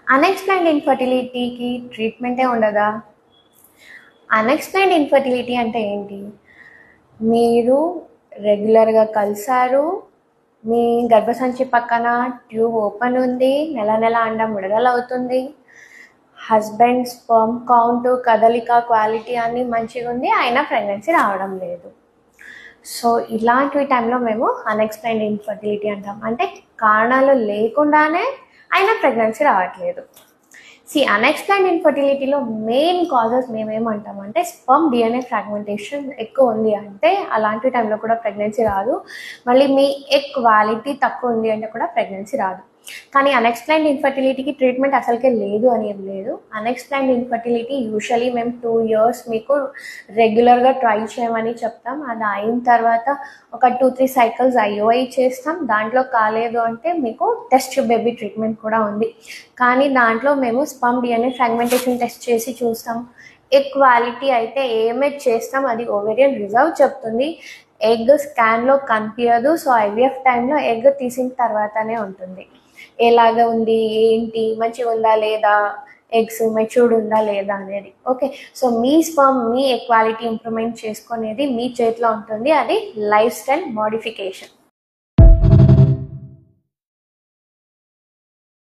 Unexplained ఇన్‌ఫర్టిలిటీకి ట్రీట్మెంటే ఉండదా? Unexplained infertility అంటే ఏంటి? మీరు రెగ్యులర్‌గా కలిసారు, మీ గర్భసంచి పక్కన ట్యూబ్ ఓపెన్ ఉంది, నెల నెల అండం విడుదలవుతుంది, హస్బెండ్ స్పెర్మ్ కౌంట్, కదలిక, క్వాలిటీ అన్నీ మంచిగా ఉంది, అయినా ప్రెగ్నెన్సీ రావడం లేదు. సో ఇలాంటి టైంలో మేము అన్ఎక్స్‌ప్లెయిన్డ్ ఇన్‌ఫర్టిలిటీ అంటాం. అంటే కారణాలు లేకుండానే అయినా ప్రెగ్నెన్సీ రావట్లేదు. అన్ఎక్స్‌ప్లెయిన్డ్ ఇన్‌ఫర్టిలిటీలో మెయిన్ కాజెస్ మేమేమంటామంటే స్పెర్మ్ DNA ఫ్రాగ్మెంటేషన్ ఎక్కువ ఉంది అంటే అలాంటి టైంలో కూడా ప్రెగ్నెన్సీ రాదు. మళ్ళీ మీ ఎగ్ క్వాలిటీ తక్కువ ఉంది అంటే కూడా ప్రెగ్నెన్సీ రాదు. కానీ అన్ఎక్స్‌ప్లెయిన్డ్ ఇన్‌ఫర్టిలిటీకి ట్రీట్మెంట్ అసలుకే లేదు అని ఏం లేదు. అన్ఎక్స్‌ప్లెయిన్డ్ ఇన్‌ఫర్టిలిటీ యూజువల్లీ మేము 2 years మీకు రెగ్యులర్గా ట్రై చేయమని చెప్తాం. అది అయిన తర్వాత ఒక 2-3 cycles IUI చేస్తాం. దాంట్లో కాలేదు అంటే మీకు టెస్ట్ బేబీ ట్రీట్మెంట్ కూడా ఉంది. కానీ దాంట్లో మేము స్పెర్మ్ DNA ఫ్రాగ్మెంటేషన్ టెస్ట్ చేసి చూస్తాం. ఎగ్ క్వాలిటీ అయితే ఏమేజ్ చేస్తాం, అది ఓవేరియన్ రిజర్వ్ చెప్తుంది. ఎగ్ స్కాన్లో కనిపించదు. సో IVF టైంలో ఎగ్ తీసిన తర్వాతనే ఉంటుంది. ఎలాగ ఉంది, ఏంటి, మంచిగా ఉందా లేదా, ఎగ్స్ మెచ్యూర్డ్ ఉందా లేదా అనేది. ఓకే, సో మీ స్పర్మ్ మీ ఎగ్ క్వాలిటీ ఇంప్రూవ్మెంట్ చేసుకునేది మీ చేతిలో ఉంటుంది. అది లైఫ్ స్టైల్ మోడిఫికేషన్.